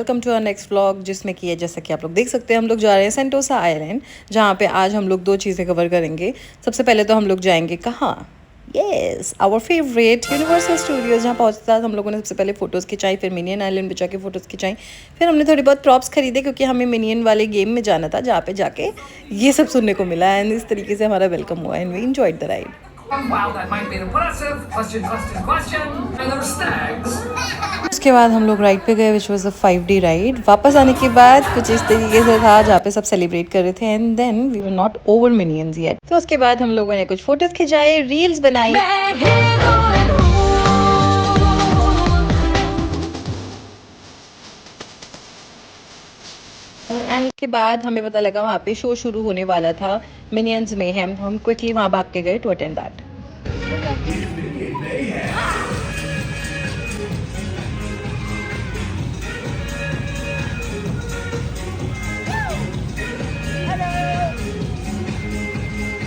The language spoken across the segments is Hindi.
Welcome to our next vlog, जिसमें कि है जैसा कि आप लोग देख सकते हैं हम लोग जा रहे हैं सेंटोसा आइलैंड, जहाँ पे आज हम लोग दो चीज़ें कवर करेंगे। सबसे पहले तो हम लोग जाएंगे कहाँ, yes our favourite Universal Studios. जहाँ पहुँचते साथ हम लोगों ने सबसे पहले फ़ोटोज़ खिंचाई, फिर मिनियन आइलैंड पे जाके फ़ोटोज़ खिंचाई, फिर हमने थोड़ी बहुत प्रॉप्स खरीदे क्योंकि हमें मिनियन वाले गेम में जाना था, जहाँ पे जाके ये सब सुनने को मिला। एंड इस तरीके से हमारा वेलकम हुआ and we enjoyed the ride. Wow, that might be impressive. Question. And there snags. उसके बाद हम लोग राइड पे गए, which was a 5 day ride. वापस आने के बाद कुछ इस तरीके से था जहाँ पे सब सेलिब्रेट कर रहे थे and then we were not over minions yet. तो उसके बाद हम लोगों ने कुछ फोटोज खिंचाए, रील्स बनाई। एंड उसके बाद हमें पता लगा वहाँ पे शो शुरू होने वाला था, मिनियंस में हम क्विकली वहाँ भाग के गए टू अटेंड दैट।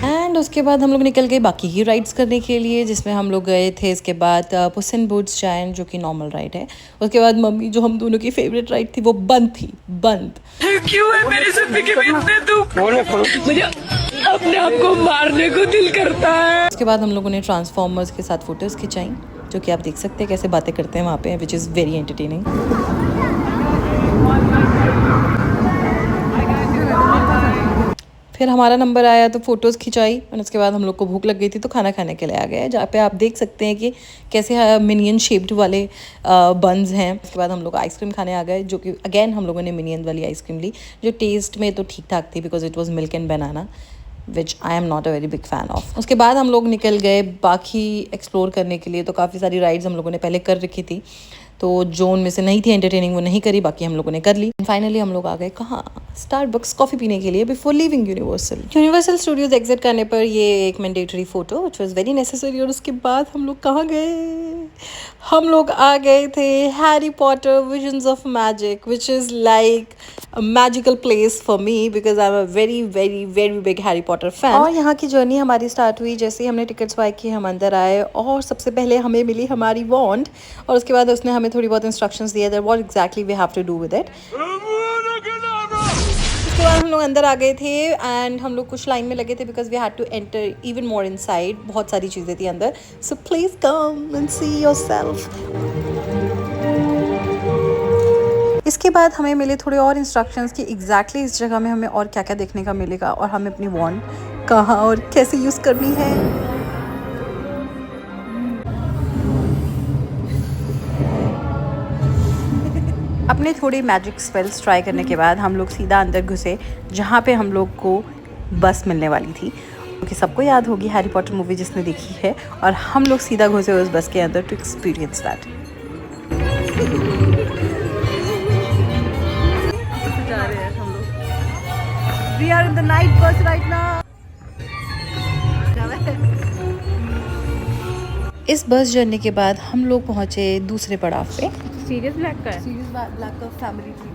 एंड उसके बाद हम लोग निकल गए बाकी की राइड्स करने के लिए, जिसमें हम लोग गए थे इसके बाद पुस इन बूट्स जायंट, जो कि नॉर्मल राइड है। उसके बाद मम्मी, जो हम दोनों की फेवरेट राइड थी, वो बंद थी, बंद। क्यों है मेरी जिंदगी में इतने दुख? मुझे अपने आप को मारने को दिल करता है। उसके बाद हम लोगों ने ट्रांसफॉर्मर्स के साथ फोटोज़ खिंचाई, जो कि आप देख सकते हैं कैसे बातें करते हैं वहाँ पे, विच इज़ वेरी एंटरटेनिंग। फिर हमारा नंबर आया तो फ़ोटोज़ खिंचाई और उसके बाद हम लोग को भूख लग गई थी तो खाना खाने के लिए आ गए, जहाँ पे आप देख सकते हैं कि कैसे मिनियन शेप्ड वाले बन्स हैं। उसके बाद हम लोग आइसक्रीम खाने आ गए, जो कि अगेन हम लोगों ने मिनियन वाली आइसक्रीम ली, जो टेस्ट में तो ठीक ठाक थी because it was milk and banana, which I am not a very big fan of. उसके बाद हम लोग निकल गए बाकी एक्सप्लोर करने के लिए। तो काफ़ी सारी राइड्स हम लोगों ने पहले कर रखी थी, तो जो उनमें से नहीं थी एंटरटेनिंग वो नहीं करी, बाकी हम लोगों ने कर ली। फाइनली हम लोग आ गए कहाँ, स्टारबक्स कॉफ़ी पीने के लिए before leaving universal studios exit करने पर ये एक mandatory photo which was very necessary. और उसके बाद हम लोग कहाँ गए, हम लोग आ गए थे Harry Potter visions of magic, which is like a magical place for me because I'm a very very very big Harry Potter fan। और यहाँ की जर्नी हमारी स्टार्ट हुई जैसे ही हमने टिकट्स बाय किए, हम अंदर आए और सबसे पहले हमें मिली हमारी वॉन्ड, और उसके बाद उसने हमें थोड़ी बहुत इंस्ट्रक्शंस दिए that what exactly we have to do with it. उसके बाद हम लोग अंदर आ गए थे एंड हम लोग कुछ लाइन में लगे थे because we had to enter even more inside. बहुत सारी चीज़ें थी अंदर, so please come and see yourself. इसके बाद हमें मिले थोड़े और इंस्ट्रक्शंस कि एग्जैक्टली इस जगह में हमें और क्या क्या देखने का मिलेगा और हमें अपनी वॉन्ड कहाँ और कैसे यूज़ करनी है। अपने थोड़े मैजिक स्पेल्स ट्राई करने के बाद हम लोग सीधा अंदर घुसे, जहाँ पे हम लोग को बस मिलने वाली थी, क्योंकि सबको याद होगी हैरी पॉटर मूवी जिसने देखी है, और हम लोग सीधा घुसे उस बस के अंदर to experience that. We are in the night bus right now. इस बस जर्नी के बाद हम लोग पहुंचे दूसरे पड़ाव पे। सीरियस ब्लैक का है? सीरीज ब्लैक का फैमिली ट्रिप।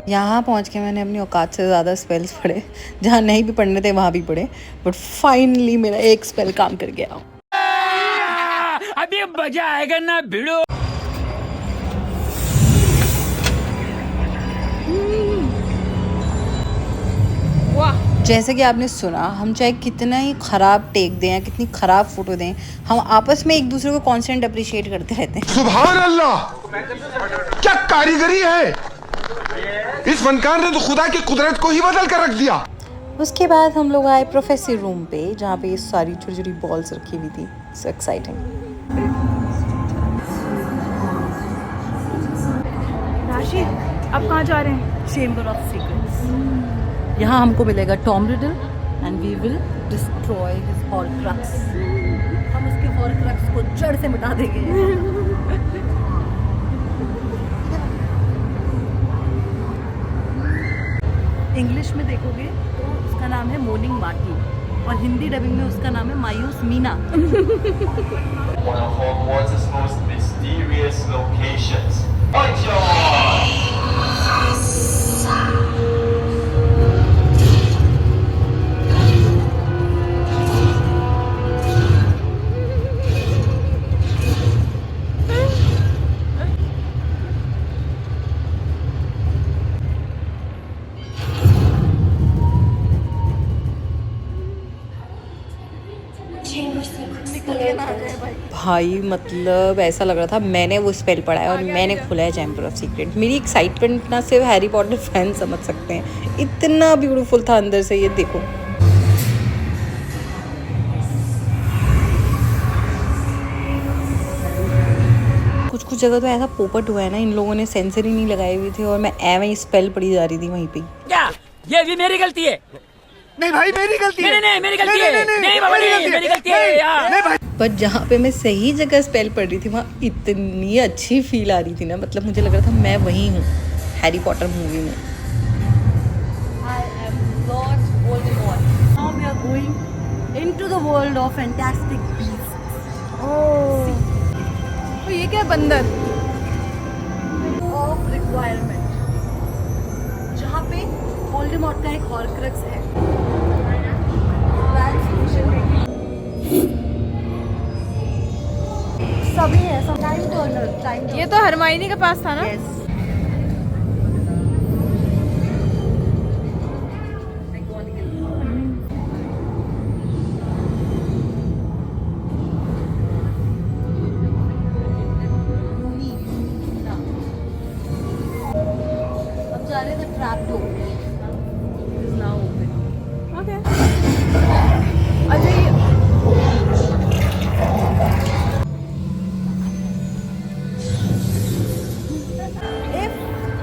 यहाँ पहुँच के मैंने अपनी औकात से ज़्यादा स्पेल्स पढ़े, जहाँ नहीं भी पढ़ने थे वहाँ भी पढ़े, बट फाइनली मेरा एक स्पेल काम कर गया। अभी मजा आएगा ना भिड़ो। जैसे कि आपने सुना, हम चाहे कितना ही ख़राब टेक दें या कितनी ख़राब फ़ोटो दें, हम आपस में एक दूसरे को कॉन्स्टेंट अप्रिशिएट करते रहते हैं। सुभान अल्लाह, क्या कारीगरी है! इस फनकार ने तो खुदा की कुदरत को ही बदल कर रख दिया। उसके बाद हम लोग आए प्रोफेसर रूम पे, जहाँ पे ये सारी छोटी छोटी बॉल्स रखी हुई थी। So exciting. राशि, अब कहाँ जा रहे हैं? Chamber of secrets. यहाँ हमको मिलेगा Tom Riddle and we will destroy his horcruxes. हम उसके हॉर्क्रक्स को जड़ से मिटा देंगे। इंग्लिश में देखोगे तो उसका नाम है मॉर्निंग मार्टी, और हिंदी डबिंग में उसका नाम है मायूस Meena. One of Hogwarts' most mysterious locations. Enjoy! भाई मतलब ऐसा लग रहा था मैंने वो स्पेल पढ़ा है और मैंने खोला है चैम्बर ऑफ सीक्रेट। मेरी एक्साइटमेंट ना सिर्फ हैरी पॉटर फैन समझ सकते हैं, इतना ब्यूटीफुल था अंदर से। ये देखो कुछ कुछ जगह तो ऐसा पोपट हुआ है ना, इन लोगों ने सेंसर ही नहीं लगाई हुई थी और मैं एवं ही स्पेल पढ़ी जा रही थी वहीं पे। क्या ये भी मेरी गलती है? नहीं भाई मेरी गलती है। नहीं मेरी गलती है। नहीं बाबा नहीं मेरी गलती है यार। बट जहाँ पे मैं सही जगह स्पेल पढ़ रही थी वहाँ इतनी अच्छी फील आ रही थी ना, मतलब मुझे लग रहा था मैं वहीं हूँ हैरी पॉटर मूवी में। I am Lord Voldemort. Now we are going into the world of fantastic beasts. तो ये क्या बंदर? Of requirement. जहाँ पे Voldemort का एक Horcrux है. Transmission. सभी है, सब time turner, time turner. ये तो हरमाइनी के पास था ना? Yes. अब जा रहे थे trap door. It is now open. Okay. अच्छा ये If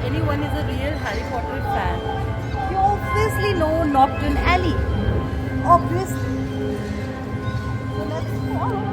anyone is a real Harry Potter fan, you obviously know Nocturne Alley. Obviously. So let's follow.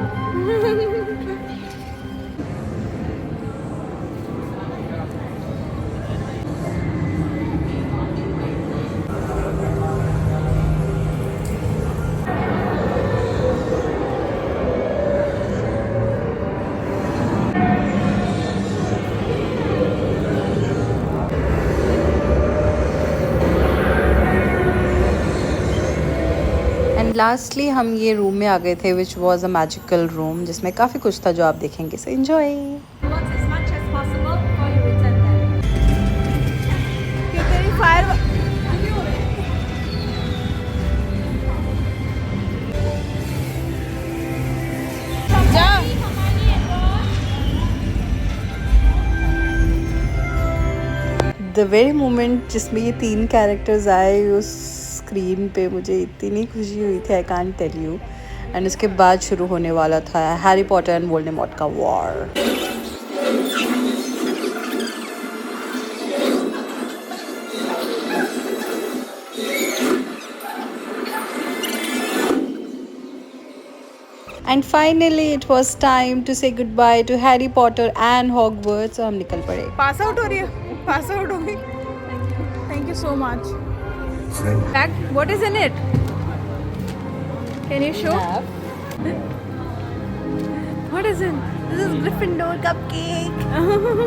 And lastly हम ये रूम में आ गए थे which was a magical room जिसमें काफ़ी कुछ था जो आप देखेंगे, so enjoy. Watch as much as possible before you return them. क्यों तेरी फायर जा। द वेरी मोमेंट जिसमें ये 3 कैरेक्टर्स आए उस स्क्रीन पे मुझे इतनी खुशी हुई थी, I can't tell you. And उसके बाद शुरू होने वाला था हैरी पॉटर एंड वोल्डेमॉर्ट का war. And finally it was time to say goodbye to Harry Potter and Hogwarts. हम निकल पड़े। पास आउट हो रही है? पास आउट हो गई। Thank you so much. That what is in it? Can you show? What is it? This is Gryffindor cupcake.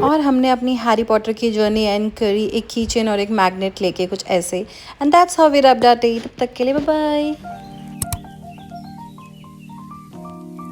और हमने अपनी हैरी पॉटर की जर्नी एंड करी एक कीचेन और एक मैग्नेट लेके कुछ ऐसे। And that's how we wrapped our day. तब तक के लिए बाय बाय।